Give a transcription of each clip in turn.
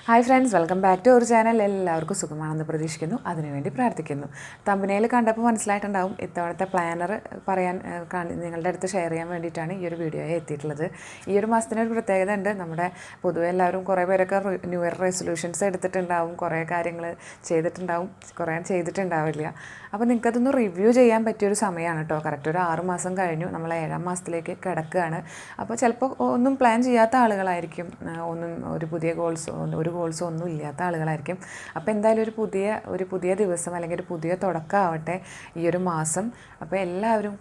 Hi friends, welcome back to our channel. എല്ലാവർക്കും സുഖമാണെന്ന് പ്രതീക്ഷിക്കുന്നു, അതിനുവേണ്ടി പ്രാർത്ഥിക്കുന്നു. തമ്പനയിൽ കണ്ടപ്പോൾ മനസ്സിലായിട്ടുണ്ടാവും ഇത്തവണത്തെ പ്ലാനർ പറയാൻ നിങ്ങളുടെ അടുത്ത് ഷെയർ ചെയ്യാൻ വേണ്ടിയിട്ടാണ് ഈ ഒരു വീഡിയോയെ എത്തിയിട്ടുള്ളത്. ഈ ഒരു മാസത്തിനൊരു പ്രത്യേകത ഉണ്ട്. നമ്മുടെ പൊതുവെ എല്ലാവരും കുറേ പേരൊക്കെ ന്യൂ ഇയർ റെസൊല്യൂഷൻസ് എടുത്തിട്ടുണ്ടാവും, കുറേ കാര്യങ്ങൾ ചെയ്തിട്ടുണ്ടാവും, കുറേ ചെയ്തിട്ടുണ്ടാവില്ല. അപ്പോൾ നിങ്ങൾക്കതൊന്ന് റിവ്യൂ ചെയ്യാൻ പറ്റിയൊരു സമയമാണ് കേട്ടോ. കറക്റ്റ് ഒരു 6 മാസം കഴിഞ്ഞു, നമ്മൾ 7ാം മാസത്തിലേക്ക് കിടക്കുകയാണ്. അപ്പോൾ ചിലപ്പോൾ ഒന്നും പ്ലാൻ ചെയ്യാത്ത ആളുകളായിരിക്കും, ഒന്നും ഒരു പുതിയ ഗോൾസോ ഒന്നും ഇല്ലാത്ത ആളുകളായിരിക്കും. അപ്പോൾ എന്തായാലും ഒരു പുതിയ ദിവസം അല്ലെങ്കിൽ ഒരു പുതിയ തുടക്കമാവട്ടെ ഈ ഒരു മാസം. അപ്പോൾ എല്ലാവരും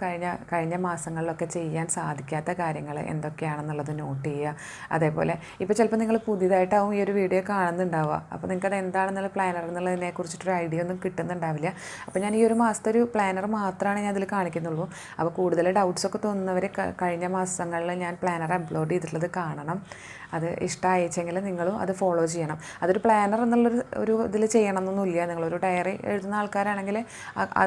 കഴിഞ്ഞ മാസങ്ങളിലൊക്കെ ചെയ്യാൻ സാധിക്കാത്ത കാര്യങ്ങൾ എന്തൊക്കെയാണെന്നുള്ളത് നോട്ട് ചെയ്യുക. അതേപോലെ ഇപ്പോൾ ചിലപ്പോൾ നിങ്ങൾ പുതിയതായിട്ടാവും ഈ ഒരു വീഡിയോ കാണുന്നുണ്ടാവുക. അപ്പോൾ നിങ്ങൾക്കത് എന്താണെന്നുള്ള പ്ലാനർ എന്നുള്ളതിനെ കുറിച്ചിട്ടൊരു ഐഡിയ ഒന്നും കിട്ടുന്നുണ്ടാവില്ല. അപ്പോൾ ഞാൻ ഈ ഒരു മാസത്തെ ഒരു പ്ലാനർ മാത്രമാണ് ഞാൻ അതിൽ കാണിക്കുന്നുള്ളൂ. അപ്പോൾ കൂടുതൽ ഡൗട്ട്സൊക്കെ തോന്നുന്നവർ കഴിഞ്ഞ മാസങ്ങളിൽ ഞാൻ പ്ലാനർ അപ്ലോഡ് ചെയ്തിട്ടുള്ളത് കാണണം. അത് ഇഷ്ടമായിച്ചെങ്കിൽ നിങ്ങളും അത് ഫോളോ ചെയ്യണം. അതൊരു പ്ലാനർ എന്നുള്ളൊരു ഇതിൽ ചെയ്യണമെന്നൊന്നുമില്ല. നിങ്ങളൊരു ഡയറി എഴുതുന്ന ആൾക്കാരാണെങ്കിൽ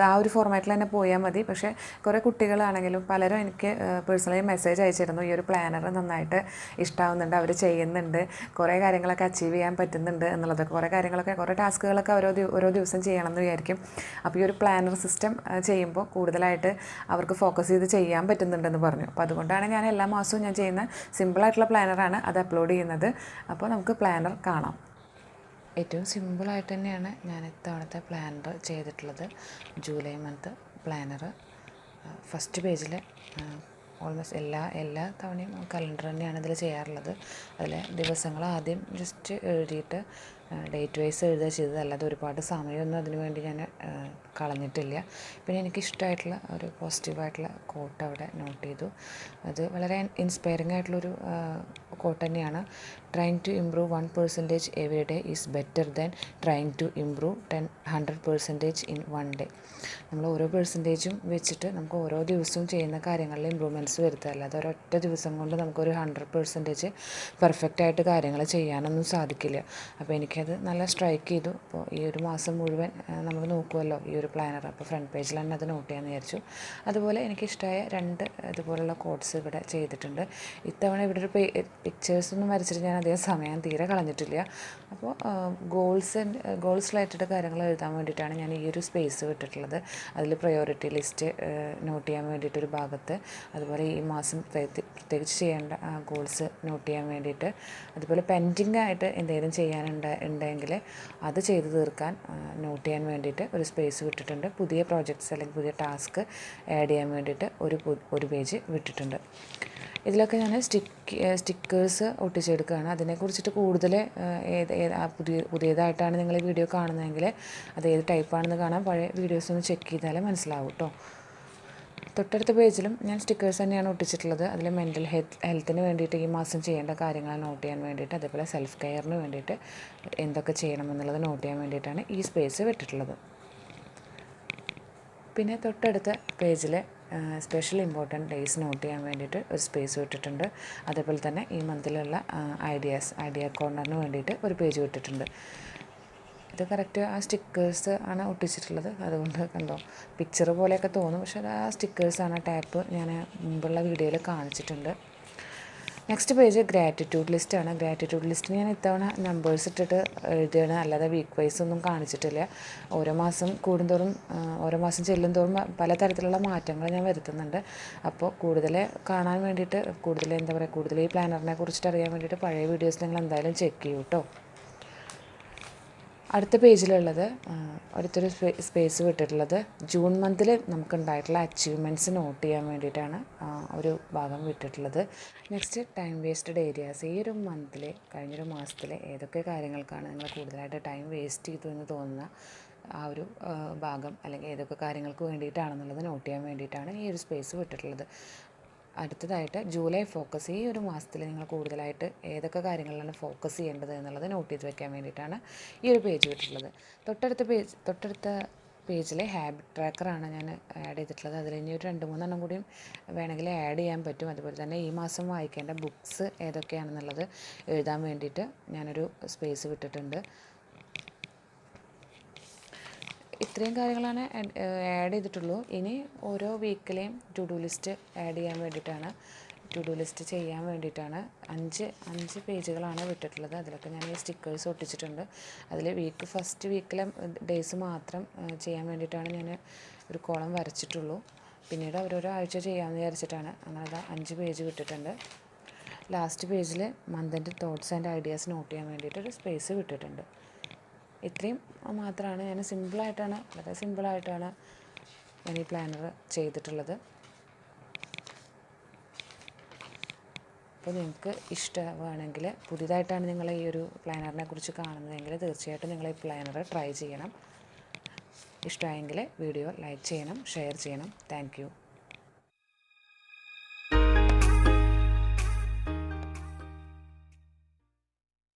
ആ ഒരു ഫോർമാറ്റിൽ തന്നെ പോയാൽ മതി. പക്ഷേ കുറേ കുട്ടികളാണെങ്കിലും പലരും എനിക്ക് പേഴ്സണലി മെസ്സേജ് അയച്ചിരുന്നു, ഈ ഒരു പ്ലാനർ നന്നായിട്ട് ഇഷ്ടമാവുന്നുണ്ട്, അവർ ചെയ്യുന്നുണ്ട്, കുറേ കാര്യങ്ങളൊക്കെ അച്ചീവ് ചെയ്യാൻ പറ്റുന്നുണ്ട് എന്നുള്ളതൊക്കെ. കുറേ ടാസ്കുകളൊക്കെ ഓരോ ദിവസം ചെയ്യണമെന്ന് വിചാരിക്കും. അപ്പോൾ ഈ ഒരു പ്ലാനർ സിസ്റ്റം ചെയ്യുമ്പോൾ കൂടുതലായിട്ട് അവർക്ക് ഫോക്കസ് ചെയ്ത് ചെയ്യാൻ പറ്റുന്നുണ്ടെന്ന് പറഞ്ഞു. അപ്പോൾ അതുകൊണ്ടാണ് ഞാൻ എല്ലാ മാസവും ഞാൻ ചെയ്യുന്ന സിമ്പിളായിട്ടുള്ള പ്ലാനറാണ് അത് അപ്ലോഡ് ചെയ്യുന്നത്. അപ്പോൾ നമുക്ക് പ്ലാനർ കാണാം. ഏറ്റവും സിമ്പിളായിട്ട് തന്നെയാണ് ഞാൻ ഇത്തവണത്തെ പ്ലാനർ ചെയ്തിട്ടുള്ളത്. ജൂലൈ മന്ത് പ്ലാനർ ഫസ്റ്റ് പേജിൽ ഓൾമോസ്റ്റ് എല്ലാ തവണയും കലണ്ടർ തന്നെയാണ് ഇതിൽ ചെയ്യാറുള്ളത്. അതിൽ ദിവസങ്ങൾ ആദ്യം ജസ്റ്റ് എഴുതിയിട്ട് ഡേറ്റ് വൈസ് എഴുതുക ചെയ്തത്, അല്ലാതെ ഒരുപാട് സമയമൊന്നും അതിനു വേണ്ടി ഞാൻ കളഞ്ഞിട്ടില്ല. പിന്നെ എനിക്കിഷ്ടമായിട്ടുള്ള ഒരു പോസിറ്റീവായിട്ടുള്ള കോട്ട് അവിടെ നോട്ട് ചെയ്തു. അത് വളരെ ഇൻസ്പയറിംഗ് ആയിട്ടുള്ളൊരു കോട്ട് തന്നെയാണ്. Trying to improve 1% every day is better than trying to improve 100% in 1 day. നമ്മൾ ഓരോ പെർസെൻറ്റേജും വെച്ചിട്ട് നമുക്ക് ഓരോ ദിവസവും ചെയ്യുന്ന കാര്യങ്ങളിൽ ഇമ്പ്രൂവ്മെൻറ്റ്സ് വരുത്തുക, അല്ലാതെ ഒരൊറ്റ ദിവസം കൊണ്ട് നമുക്കൊരു 100% പെർഫെക്റ്റായിട്ട് കാര്യങ്ങൾ ചെയ്യാനൊന്നും സാധിക്കില്ല. അപ്പോൾ എനിക്കത് നല്ല സ്ട്രൈക്ക് ചെയ്തു. അപ്പോൾ ഈ ഒരു മാസം മുഴുവൻ നമ്മൾ നോക്കുമല്ലോ ഈ ഒരു പ്ലാനർ, അപ്പോൾ ഫ്രണ്ട് പേജിൽ തന്നെ അത് നോട്ട് ചെയ്യാമെന്ന് വിചാരിച്ചു. അതുപോലെ എനിക്കിഷ്ടമായ 2 ഇതുപോലുള്ള കോട്ട്സ് ഇവിടെ ചെയ്തിട്ടുണ്ട്. ഇത്തവണ ഇവിടെ ഒരു പിക്ചേഴ്സൊന്നും വരച്ചിട്ട് ഞാൻ അധികം സമയം തീരെ കളഞ്ഞിട്ടില്ല. അപ്പോൾ ഗോൾസ് റിലേറ്റഡ് കാര്യങ്ങൾ എഴുതാൻ വേണ്ടിയിട്ടാണ് ഞാൻ ഈ ഒരു സ്പേസ് വിട്ടിട്ടുള്ളത്. അതിൽ പ്രയോറിറ്റി ലിസ്റ്റ് നോട്ട് ചെയ്യാൻ വേണ്ടിയിട്ടൊരു ഭാഗത്ത്, അതുപോലെ ഈ മാസം പ്രത്യേകിച്ച് ചെയ്യേണ്ട ഗോൾസ് നോട്ട് ചെയ്യാൻ വേണ്ടിയിട്ട്, അതുപോലെ പെൻഡിങ് ആയിട്ട് എന്തെങ്കിലും ഉണ്ടെങ്കിൽ അത് ചെയ്ത് തീർക്കാൻ നോട്ട് ചെയ്യാൻ വേണ്ടിയിട്ട് ഒരു സ്പേസ് വിട്ടിട്ടുണ്ട്. പുതിയ പ്രോജക്ട്സ് അല്ലെങ്കിൽ പുതിയ ടാസ്ക് ആഡ് ചെയ്യാൻ വേണ്ടിയിട്ട് ഒരു പേജ് വിട്ടിട്ടുണ്ട്. ഇതിലൊക്കെ ഞാൻ സ്റ്റിക്കേഴ്സ് ഒട്ടിച്ചെടുക്കുകയാണ്. അതിനെക്കുറിച്ചിട്ട് കൂടുതൽ പുതിയതായിട്ടാണ് നിങ്ങൾ ഈ വീഡിയോ കാണുന്നതെങ്കിൽ അത് ഏത് ടൈപ്പാണെന്ന് കാണാൻ പഴയ വീഡിയോസ് ഒന്ന് ചെക്ക് ചെയ്താലേ മനസ്സിലാവും കേട്ടോ. തൊട്ടടുത്ത പേജിലും ഞാൻ സ്റ്റിക്കേഴ്സ് തന്നെയാണ് ഒട്ടിച്ചിട്ടുള്ളത്. അതിൽ മെൻ്റൽ ഹെൽത്തിന് വേണ്ടിയിട്ട് ഈ മാസം ചെയ്യേണ്ട കാര്യങ്ങൾ നോട്ട് ചെയ്യാൻ വേണ്ടിയിട്ട്, അതേപോലെ സെൽഫ് കെയറിന് വേണ്ടിയിട്ട് എന്തൊക്കെ ചെയ്യണമെന്നുള്ളത് നോട്ട് ചെയ്യാൻ വേണ്ടിയിട്ടാണ് ഈ സ്പേസ് വിട്ടിട്ടുള്ളത്. പിന്നെ തൊട്ടടുത്ത പേജിൽ സ്പെഷ്യൽ ഇമ്പോർട്ടൻറ്റ് ഡേയ്സ് നോട്ട് ചെയ്യാൻ വേണ്ടിയിട്ട് ഒരു സ്പേസ് വിട്ടിട്ടുണ്ട്. അതേപോലെ തന്നെ ഈ മന്തിലുള്ള ഐഡിയ കോർണറിന് വേണ്ടിയിട്ട് ഒരു പേജ് വിട്ടിട്ടുണ്ട്. ഇത് കറക്റ്റ് ആ സ്റ്റിക്കേഴ്സ് ആണ് ഒട്ടിച്ചിട്ടുള്ളത്. അതുകൊണ്ട് കണ്ടോ, പിക്ചർ പോലെയൊക്കെ തോന്നും, പക്ഷേ അത് ആ സ്റ്റിക്കേഴ്സാണ്. ടാപ്പ് ഞാൻ മുമ്പുള്ള വീഡിയോയിൽ കാണിച്ചിട്ടുണ്ട്. നെക്സ്റ്റ് പേജ് ഗ്രാറ്റിറ്റ്യൂഡ് ലിസ്റ്റാണ്. ഗ്രാറ്റിറ്റ്യൂഡ് ലിസ്റ്റിന് ഞാൻ ഇത്തവണ നമ്പേഴ്സ് ഇട്ടിട്ട് എഴുതുകയാണ്, അല്ലാതെ വീക്ക് വൈസ് ഒന്നും കാണിച്ചിട്ടില്ല. ഓരോ മാസം ചെല്ലുന്തോറും പലതരത്തിലുള്ള മാറ്റങ്ങൾ ഞാൻ വരുത്തുന്നുണ്ട്. അപ്പോൾ കൂടുതൽ കാണാൻ വേണ്ടിയിട്ട്, കൂടുതൽ ഈ പ്ലാനറിനെ കുറിച്ചിട്ട് അറിയാൻ വേണ്ടിയിട്ട് പഴയ വീഡിയോസ് നിങ്ങൾ എന്തായാലും ചെക്ക് ചെയ്യൂ കേട്ടോ. അടുത്ത പേജിലുള്ളത് അടുത്തൊരു സ്പേസ് വിട്ടിട്ടുള്ളത് ജൂൺ മന്തിൽ നമുക്കുണ്ടായിട്ടുള്ള അച്ചീവ്മെൻറ്റ്സ് നോട്ട് ചെയ്യാൻ വേണ്ടിയിട്ടാണ് ഒരു ഭാഗം വിട്ടിട്ടുള്ളത്. Next time wasted areas. ഈ ഒരു മന്തിൽ, കഴിഞ്ഞൊരു മാസത്തിൽ ഏതൊക്കെ കാര്യങ്ങൾക്കാണ് നിങ്ങൾ കൂടുതലായിട്ട് ടൈം വേസ്റ്റ് ചെയ്തു എന്ന് തോന്നുന്ന ആ ഒരു ഭാഗം, അല്ലെങ്കിൽ ഏതൊക്കെ കാര്യങ്ങൾക്ക് വേണ്ടിയിട്ടാണെന്നുള്ളത് നോട്ട് ചെയ്യാൻ വേണ്ടിയിട്ടാണ് ഈ ഒരു സ്പേസ് വിട്ടിട്ടുള്ളത്. അടുത്തതായിട്ട് ജൂലൈ ഫോക്കസ്. ഈ ഒരു മാസത്തിൽ നിങ്ങൾ കൂടുതലായിട്ട് ഏതൊക്കെ കാര്യങ്ങളിലാണ് ഫോക്കസ് ചെയ്യേണ്ടത് എന്നുള്ളത് നോട്ട് ചെയ്ത് വെക്കാൻ വേണ്ടിയിട്ടാണ് ഈ ഒരു പേജ് വിട്ടിട്ടുള്ളത്. തൊട്ടടുത്ത പേജിലെ ഹാബിറ്റ് ട്രാക്കറാണ് ഞാൻ ആഡ് ചെയ്തിട്ടുള്ളത്. അതിൽ ഇനി ഒരു 2-3 കൂടിയും വേണമെങ്കിൽ ആഡ് ചെയ്യാൻ പറ്റും. അതുപോലെ തന്നെ ഈ മാസം വായിക്കേണ്ട ബുക്സ് ഏതൊക്കെയാണെന്നുള്ളത് എഴുതാൻ വേണ്ടിയിട്ട് ഞാനൊരു സ്പേസ് വിട്ടിട്ടുണ്ട്. ഇത്രയും കാര്യങ്ങളാണ് ആഡ് ചെയ്തിട്ടുള്ളൂ. ഇനി ഓരോ വീക്കിലെയും ടു ഡു ലിസ്റ്റ് ആഡ് ചെയ്യാൻ വേണ്ടിയിട്ടാണ്. ടു ഡു ലിസ്റ്റ് ചെയ്യാൻ വേണ്ടിയിട്ടാണ്. അഞ്ച് പേജുകളാണ് വിട്ടിട്ടുള്ളത്. അതിലൊക്കെ ഞാൻ ഈ സ്റ്റിക്കേഴ്സ് ഒട്ടിച്ചിട്ടുണ്ട്. അതിൽ ഫസ്റ്റ് വീക്കിലെ ഡേയ്സ് മാത്രം ചെയ്യാൻ വേണ്ടിയിട്ടാണ് ഞാൻ ഒരു കോളം വരച്ചിട്ടുള്ളൂ. പിന്നീട് ഓരോരോ ആഴ്ച ചെയ്യാമെന്ന് വിചാരിച്ചിട്ടാണ്. അങ്ങനെ 5 പേജ് വിട്ടിട്ടുണ്ട്. ലാസ്റ്റ് പേജിൽ മന്തിൻ്റെ തോട്ട്സ് ആൻഡ് ഐഡിയാസ് നോട്ട് ചെയ്യാൻ വേണ്ടിയിട്ടൊരു സ്പേസ് വിട്ടിട്ടുണ്ട്. ഇത്രയും മാത്രമാണ് ഞാൻ വളരെ സിമ്പിളായിട്ടാണ് ഞാൻ ഈ പ്ലാനർ ചെയ്തിട്ടുള്ളത്. അപ്പോൾ നിങ്ങൾക്ക് ഇഷ്ടമാണെങ്കിൽ, പുതിയതായിട്ടാണ് നിങ്ങൾ ഈ ഒരു പ്ലാനറിനെ കുറിച്ച് കാണുന്നതെങ്കിൽ തീർച്ചയായിട്ടും നിങ്ങൾ ഈ പ്ലാനർ ട്രൈ ചെയ്യണം. ഇഷ്ടമായെങ്കിൽ വീഡിയോ ലൈക്ക് ചെയ്യണം, ഷെയർ ചെയ്യണം. Thank you.